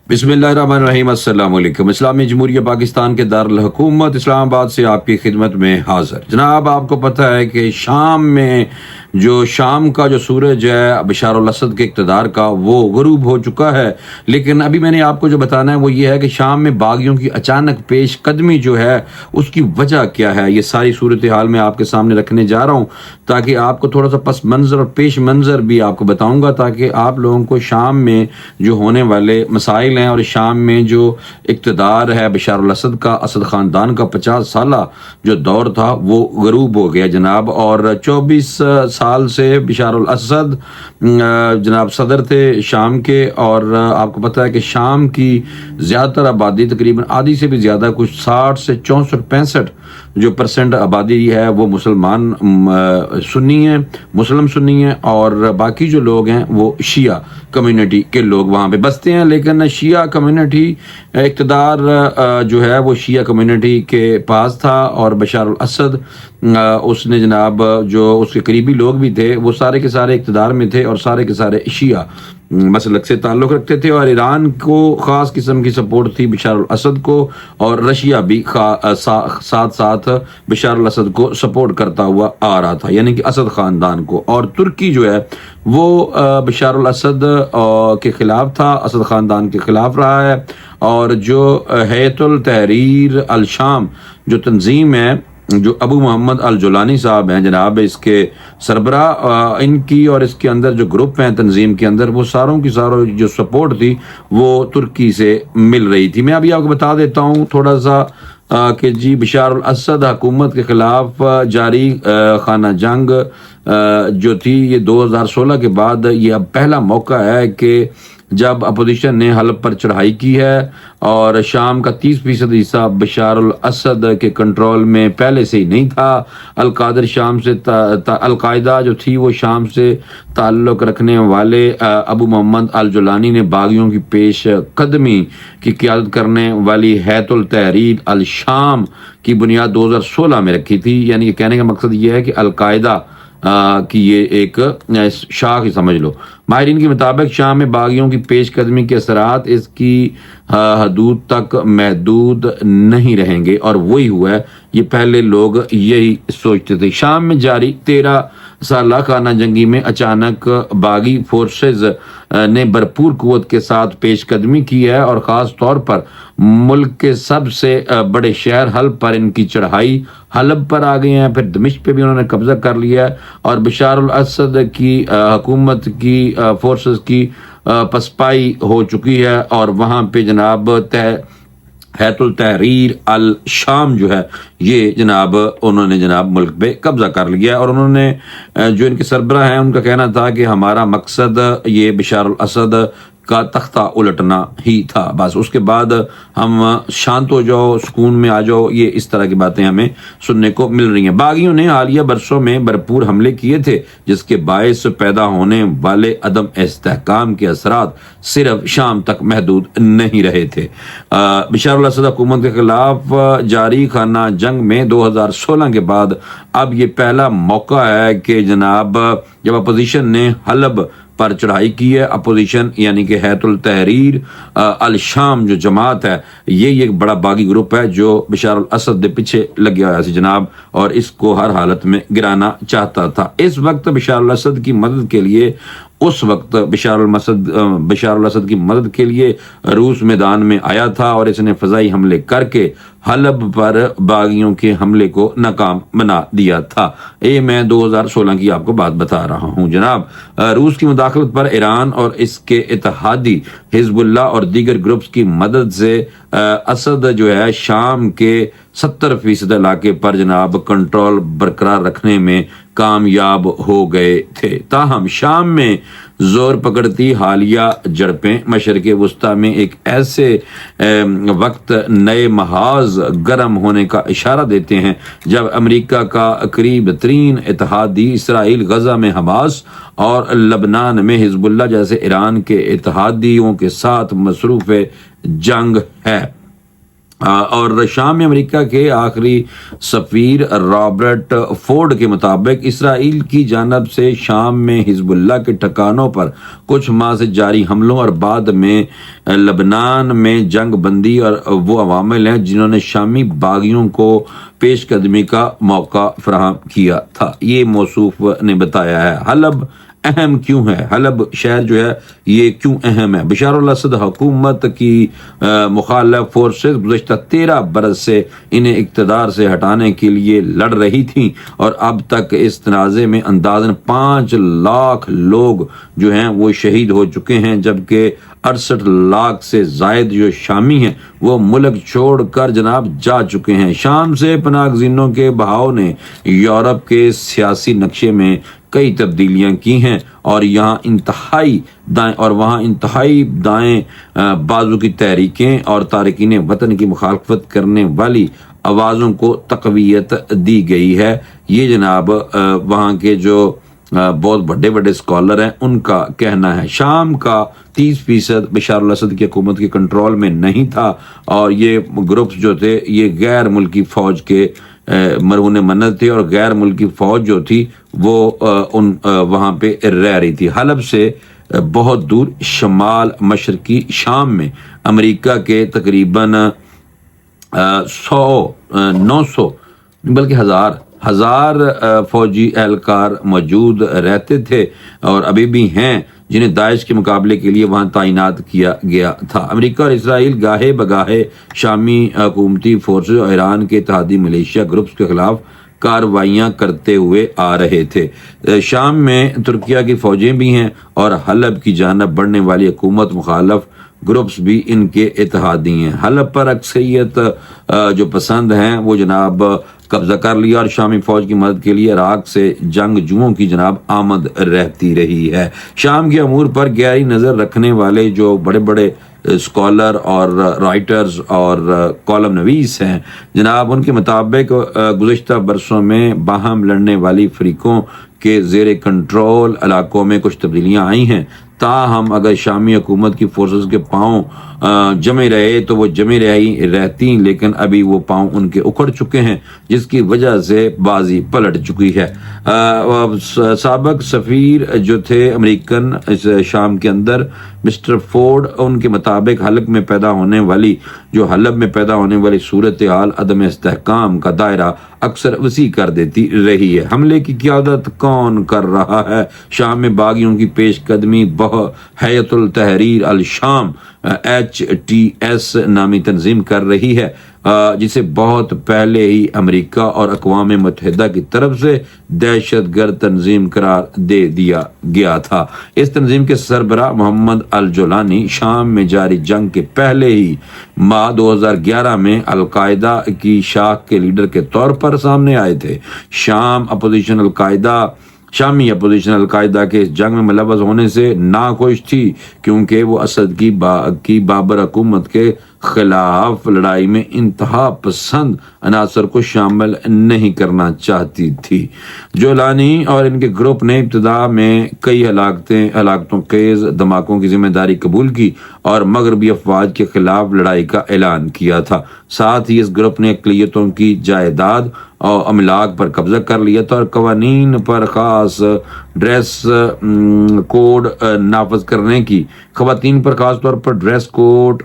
بسم اللہ الرحمن الرحیم۔ السلام علیکم۔ اسلامی جمہوریہ پاکستان کے دارالحکومت اسلام آباد سے آپ کی خدمت میں حاضر۔ جناب، آپ کو پتہ ہے کہ شام کا جو سورج ہے بشار الاسد کے اقتدار کا، وہ غروب ہو چکا ہے، لیکن ابھی میں نے آپ کو جو بتانا ہے وہ یہ ہے کہ شام میں باغیوں کی اچانک پیش قدمی جو ہے اس کی وجہ کیا ہے۔ یہ ساری صورتحال میں آپ کے سامنے رکھنے جا رہا ہوں تاکہ آپ کو تھوڑا سا پس منظر اور پیش منظر بھی آپ کو بتاؤں گا، تاکہ آپ لوگوں کو شام میں جو ہونے والے مسائل ہیں اور شام میں جو اقتدار ہے بشار الاسد کا، اسد خاندان کا 50 سالہ جو دور تھا وہ غروب ہو گیا جناب۔ اور 24 سال سے بشار الاسد جناب صدر تھے شام کے، اور آپ کو پتہ ہے کہ شام کی زیادہ تر آبادی، تقریباً آدھی سے بھی زیادہ، کچھ 60 سے 64-65 جو % آبادی ہے وہ مسلمان سنی ہیں، مسلم سنی ہیں، اور باقی جو لوگ ہیں وہ شیعہ کمیونٹی کے لوگ وہاں پہ بستے ہیں۔ لیکن شیعہ کمیونٹی اقتدار جو ہے وہ شیعہ کمیونٹی کے پاس تھا، اور بشار الاسد اس نے جناب جو اس کے قریبی لوگ بھی تھے وہ سارے کے سارے اقتدار میں تھے، اور سارے کے سارے شیعہ مسلک سے تعلق رکھتے تھے، اور ایران کو خاص قسم کی سپورٹ تھی بشار الاسد کو، اور رشیا بھی ساتھ ساتھ بشار الاسد کو سپورٹ کرتا ہوا آ رہا تھا، یعنی کہ اسد خاندان کو۔ اور ترکی جو ہے وہ بشار الاسد کے خلاف تھا، اسد خاندان کے خلاف رہا ہے، اور جو ہیئت التحریر الشام جو تنظیم ہے، جو ابو محمد الجولانی صاحب ہیں جناب، اس کے سربراہ، ان کی اور اس کے اندر جو گروپ ہیں تنظیم کے اندر، وہ ساروں کی ساروں جو سپورٹ تھی وہ ترکی سے مل رہی تھی۔ میں ابھی آپ کو بتا دیتا ہوں تھوڑا سا کہ جی بشار الاسد حکومت کے خلاف جاری خانہ جنگ جو تھی، یہ 2016 کے بعد یہ اب پہلا موقع ہے کہ جب اپوزیشن نے حلب پر چڑھائی کی ہے، اور شام کا 30% حصہ بشار الاسد کے کنٹرول میں پہلے سے ہی نہیں تھا۔ القاعدہ جو تھی وہ شام سے تعلق رکھنے والے ابو محمد الجولانی نے باغیوں کی پیش قدمی کی قیادت کرنے والی ہیئت التحریر الشام کی بنیاد 2016 میں رکھی تھی۔ یعنی کہ کہنے کا مقصد یہ ہے کہ القاعدہ کی یہ ایک شاخ ہی سمجھ لو۔ ماہرین کے مطابق شام میں باغیوں کی پیش قدمی کے اثرات اس کی حدود تک محدود نہیں رہیں گے، اور وہی ہوا ہے۔ یہ پہلے لوگ یہی سوچتے تھے۔ شام میں جاری 13 سالہ خانہ جنگی میں اچانک باغی فورسز نے بھرپور قوت کے ساتھ پیش قدمی کی ہے، اور خاص طور پر ملک کے سب سے بڑے شہر حلب پر ان کی چڑھائی، حلب پر آ گئے ہیں، پھر دمشق پہ بھی انہوں نے قبضہ کر لیا ہے، اور بشار الاسد کی حکومت کی فورسز کی پسپائی ہو چکی ہے، اور وہاں پہ جناب ہیئت التحریر الشام جو ہے یہ جناب انہوں نے جناب ملک پہ قبضہ کر لیا ہے۔ اور انہوں نے جو ان کے سربراہ ہیں ان کا کہنا تھا کہ ہمارا مقصد یہ بشار الاسد کا تختہ الٹنا ہی تھا، بس اس کے بعد ہم شانت ہو جاؤ، سکون میں آ جاؤ۔ یہ اس طرح کی باتیں ہمیں سننے کو مل رہی ہیں۔ باغیوں نے حالیہ برسوں میں بھرپور حملے کیے تھے، جس کے باعث پیدا ہونے والے عدم استحکام کے اثرات صرف شام تک محدود نہیں رہے تھے۔ بشار الاسد حکومت کے خلاف جاری خانہ جنگ میں 2016 کے بعد اب یہ پہلا موقع ہے کہ جناب جب اپوزیشن نے حلب پر چڑھائی کی ہے، اپوزیشن یعنی کہ ہیئت التحریر الشام جو جماعت ہے، یہ ایک بڑا باغی گروپ ہے جو بشار الاسد کے پیچھے لگ گیا سی جناب، اور اس کو ہر حالت میں گرانا چاہتا تھا۔ اس وقت بشار الاسد کی مدد کے لیے بشار الاسد کی مدد کے لیے روس میدان میں آیا تھا، اور اس نے فضائی حملے کر کے حلب پر باغیوں کے حملے کو ناکام بنا دیا تھا۔ یہ میں 2016 کی آپ کو بات بتا رہا ہوں جناب۔ روس کی مداخلت پر ایران اور اس کے اتحادی حزب اللہ اور دیگر گروپس کی مدد سے اسد جو ہے شام کے 70% علاقے پر جناب کنٹرول برقرار رکھنے میں کامیاب ہو گئے تھے۔ تاہم شام میں زور پکڑتی حالیہ جھڑپیں مشرق وسطیٰ میں ایک ایسے وقت نئے محاذ گرم ہونے کا اشارہ دیتے ہیں جب امریکہ کا قریب ترین اتحادی اسرائیل غزہ میں حماس اور لبنان میں حزب اللہ جیسے ایران کے اتحادیوں کے ساتھ مصروف جنگ ہے۔ اور شام میں امریکہ کے آخری سفیر رابرٹ فورڈ کے مطابق اسرائیل کی جانب سے شام میں حزب اللہ کے ٹھکانوں پر کچھ ماہ سے جاری حملوں اور بعد میں لبنان میں جنگ بندی اور وہ عوامل ہیں جنہوں نے شامی باغیوں کو پیش قدمی کا موقع فراہم کیا تھا، یہ موصوف نے بتایا ہے۔ حلب اہم کیوں ہے؟ حلب شہر جو ہے یہ کیوں اہم ہے؟ بشار الاسد حکومت کی مخالف فورسز گزشتہ 13 برس سے انہیں اقتدار سے ہٹانے کے لیے لڑ رہی تھیں اور اب تک اس تنازع میں اندازاً 5 لاکھ لوگ جو ہیں وہ شہید ہو چکے ہیں، جبکہ 68 لاکھ سے زائد جو شامی ہیں وہ ملک چھوڑ کر جناب جا چکے ہیں۔ شام سے پناہ گزینوں کے بہاؤ نے یورپ کے سیاسی نقشے میں کئی تبدیلیاں کی ہیں اور یہاں انتہائی دائیں اور وہاں انتہائی دائیں بازو کی تحریکیں اور تارکین وطن کی مخالفت کرنے والی آوازوں کو تقویت دی گئی ہے۔ یہ جناب وہاں کے جو بہت بڑے بڑے اسکالر ہیں ان کا کہنا ہے۔ شام کا 30% بشار الاسد کی حکومت کے کنٹرول میں نہیں تھا اور یہ گروپس جو تھے یہ غیر ملکی فوج کے مرہون منت تھے اور غیر ملکی فوج جو تھی وہ وہاں پہ رہ رہی تھی۔ حلب سے بہت دور شمال مشرقی شام میں امریکہ کے تقریباً 900 بلکہ ہزار فوجی اہلکار موجود رہتے تھے اور ابھی بھی ہیں جنہیں داعش کے مقابلے کے لیے وہاں تعینات کیا گیا تھا۔ امریکہ اور اسرائیل گاہے بگاہے شامی حکومتی فورسز اور ایران کے اتحادی ملیشیا گروپس کے خلاف کارروائیاں کرتے ہوئے آ رہے تھے۔ شام میں ترکیہ کی فوجیں بھی ہیں اور حلب کی جانب بڑھنے والی حکومت مخالف گروپس بھی ان کے اتحادی ہیں۔ حلب پر اکثریت جو پسند ہیں وہ جناب قبضہ کر لیا اور شامی فوج کی مدد کے لیے عراق سے جنگجوؤں کی جناب آمد رہتی رہی ہے۔ شام کے امور پر گہری نظر رکھنے والے جو بڑے بڑے اسکالر اور رائٹرز اور کالم نویس ہیں جناب، ان کے مطابق گزشتہ برسوں میں باہم لڑنے والی فریقوں کے زیر کنٹرول علاقوں میں کچھ تبدیلیاں آئی ہیں، تاہم اگر شامی حکومت کی فورسز کے پاؤں جمے رہے تو وہ جمے رہتی، لیکن ابھی وہ پاؤں ان کے اکھڑ چکے ہیں جس کی وجہ سے بازی پلٹ چکی ہے۔ سابق سفیر جو تھے امریکن شام کے اندر مسٹر فورڈ، ان کے مطابق حلب میں پیدا ہونے والی صورتحال عدم استحکام کا دائرہ اکثر وسیع کر دیتی رہی ہے۔ حملے کی قیادت کون کر رہا ہے؟ شام میں باغیوں کی پیش قدمی ہیئت التحریر الشام HTS نامی تنظیم کر رہی ہے، جسے بہت پہلے ہی امریکہ اور اقوام متحدہ کی طرف سے دہشت گرد تنظیم قرار دے دیا گیا تھا۔ اس تنظیم کے سربراہ محمد الجولانی شام میں جاری جنگ کے پہلے ہی ماہ 2011 میں القاعدہ کی شاخ کے لیڈر کے طور پر سامنے آئے تھے۔ شامی اپوزیشن القاعدہ کے اس جنگ میں ملوث ہونے سے ناخوش تھی کیونکہ وہ اسد کی بابر حکومت کے خلاف لڑائی میں انتہا پسند عناصر کو شامل نہیں کرنا چاہتی تھی۔ جولانی اور ان کے گروپ نے ابتدا میں کئی ہلاکتوں خیز دھماکوں کی ذمہ داری قبول کی اور مغربی افواج کے خلاف لڑائی کا اعلان کیا تھا۔ ساتھ ہی اس گروپ نے اقلیتوں کی جائیداد اور املاک پر قبضہ کر لیا تھا اور قوانین پر خاص ڈریس کوڈ نافذ کرنے کی خواتین پر خاص طور پر ڈریس کوڈ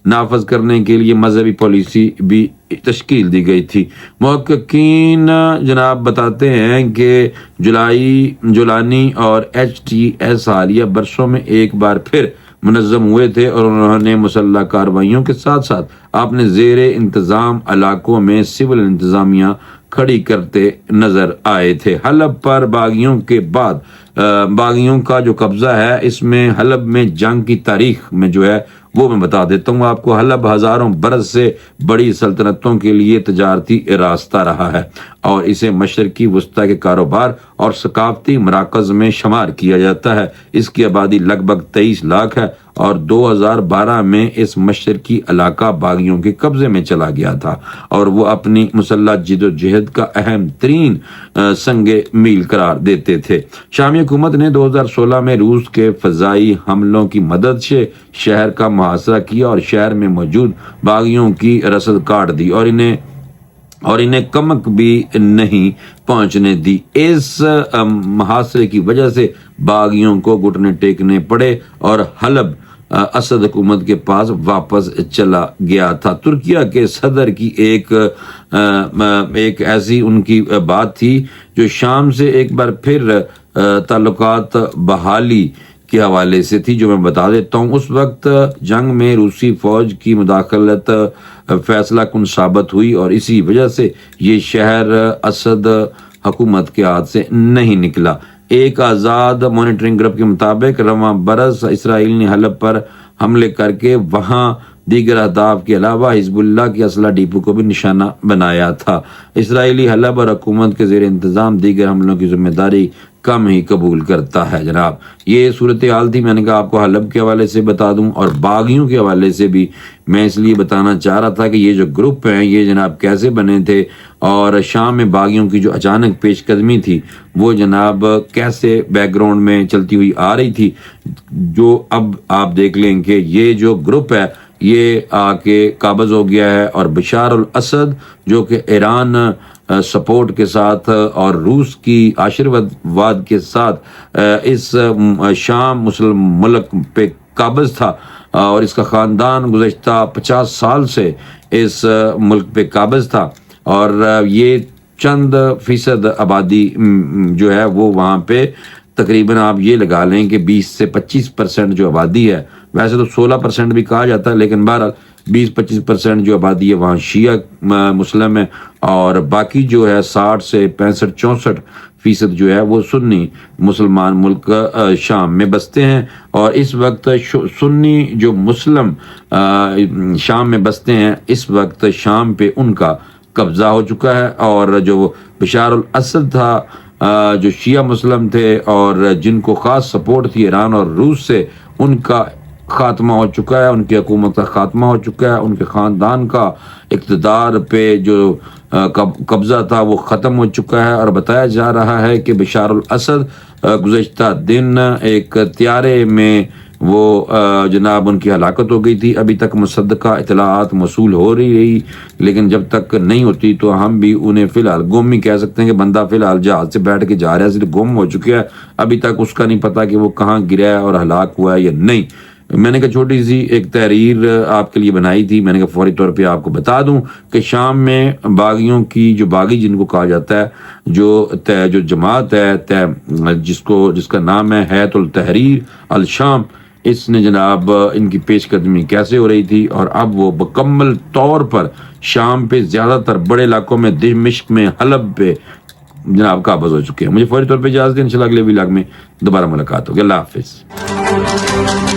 نافذ کرنے کے لیے مذہبی پالیسی بھی تشکیل دی گئی تھی۔ محققین جناب بتاتے ہیں کہ جولانی اور HTS حالیہ برسوں میں ایک بار پھر منظم ہوئے تھے اور انہوں نے مسلح کارروائیوں کے ساتھ ساتھ اپنے زیر انتظام علاقوں میں سول انتظامیہ کھڑی کرتے نظر آئے تھے۔ حلب پر باغیوں کا جو قبضہ ہے، اس میں حلب میں جنگ کی تاریخ میں جو ہے وہ میں بتا دیتا ہوں آپ کو۔ حلب ہزاروں برس سے بڑی سلطنتوں کے لیے تجارتی راستہ رہا ہے اور اسے مشرقی وسطی کے کاروبار اور ثقافتی مراکز میں شمار کیا جاتا ہے۔ اس کی آبادی لگ بھگ 23 لاکھ ہے اور 2012 میں اس مشرقی علاقہ باغیوں کے قبضے میں چلا گیا تھا اور وہ اپنی مسلح جد و جہد کا اہم ترین سنگ میل قرار دیتے تھے۔ شامی حکومت نے 2016 میں روس کے فضائی حملوں کی مدد سے شہر کا محاصرہ کیا اور شہر میں موجود باغیوں کی رسد کاٹ دی اور انہیں کمک بھی نہیں پہنچنے دی۔ اس محاصرے کی وجہ سے باغیوں کو گھٹنے ٹیکنے پڑے اور حلب اسد حکومت کے پاس واپس چلا گیا تھا۔ ترکیہ کے صدر کی ایک ایسی ان کی بات تھی جو شام سے ایک بار پھر تعلقات بحالی کے حوالے سے تھی، جو میں بتا دیتا ہوں۔ اس وقت جنگ میں روسی فوج کی مداخلت فیصلہ کن ثابت ہوئی اور اسی وجہ سے یہ شہر اسد حکومت کے ہاتھ سے نہیں نکلا۔ ایک آزاد مانیٹرنگ گروپ کے مطابق رواں برس اسرائیل نے حلب پر حملے کر کے وہاں دیگر اہداف کے علاوہ حزب اللہ کے اسلحہ ڈیپو کو بھی نشانہ بنایا تھا۔ اسرائیلی حلب اور حکومت کے زیر انتظام دیگر حملوں کی ذمہ داری کم ہی قبول کرتا ہے۔ جناب یہ صورتحال تھی، میں نے کہا آپ کو حلب کے حوالے سے بتا دوں اور باغیوں کے حوالے سے بھی میں اس لیے بتانا چاہ رہا تھا کہ یہ جو گروپ ہیں یہ جناب کیسے بنے تھے اور شام میں باغیوں کی جو اچانک پیش قدمی تھی وہ جناب کیسے بیک گراؤنڈ میں چلتی ہوئی آ رہی تھی، جو اب آپ دیکھ لیں کہ یہ جو گروپ ہے یہ آ کے قابض ہو گیا ہے اور بشار الاسد جو کہ ایران سپورٹ کے ساتھ اور روس کی آشرواد کے ساتھ اس شام مسلم ملک پہ قابض تھا اور اس کا خاندان گزشتہ 50 سال سے اس ملک پہ قابض تھا اور یہ چند فیصد آبادی جو ہے وہ وہاں پہ تقریباً آپ یہ لگا لیں کہ 20 سے 25% جو آبادی ہے، ویسے تو 16% بھی کہا جاتا ہے لیکن بہرحال 20-25% جو آبادی ہے وہاں شیعہ مسلم ہے اور باقی جو ہے 60 سے 65-64% جو ہے وہ سنی مسلمان ملک شام میں بستے ہیں اور اس وقت سنی جو مسلم شام میں بستے ہیں اس وقت شام پہ ان کا قبضہ ہو چکا ہے اور جو بشار الاسد تھا جو شیعہ مسلم تھے اور جن کو خاص سپورٹ تھی ایران اور روس سے، ان کا خاتمہ ہو چکا ہے، ان کی حکومت کا خاتمہ ہو چکا ہے، ان کے خاندان کا اقتدار پہ جو قبضہ تھا وہ ختم ہو چکا ہے اور بتایا جا رہا ہے کہ بشار الاسد گزشتہ دن ایک طیارے میں وہ جناب ان کی ہلاکت ہو گئی تھی۔ ابھی تک مصدقہ اطلاعات موصول ہو رہی لیکن جب تک نہیں ہوتی تو ہم بھی انہیں فی الحال گم ہی کہہ سکتے ہیں کہ بندہ فی الحال جہاز سے بیٹھ کے جا رہا ہے، صرف گم ہو چکا ہے، ابھی تک اس کا نہیں پتا کہ وہ کہاں گرا ہے اور ہلاک ہوا ہے یا نہیں۔ میں نے کہا چھوٹی سی ایک تحریر آپ کے لیے بنائی تھی، میں نے کہا فوری طور پہ آپ کو بتا دوں کہ شام میں باغیوں کی جو باغی جن کو کہا جاتا ہے جو جماعت ہے جس کا نام ہے حیات التحریر الشام، اس نے جناب ان کی پیش قدمی کیسے ہو رہی تھی اور اب وہ مکمل طور پر شام پہ زیادہ تر بڑے علاقوں میں دمشق میں حلب پہ جناب قابض ہو چکے ہیں۔ مجھے فوری طور پہ اجازت دیں، انشاءاللہ اگلے ولاگ میں دوبارہ ملاقات ہوگی۔ اللہ حافظ۔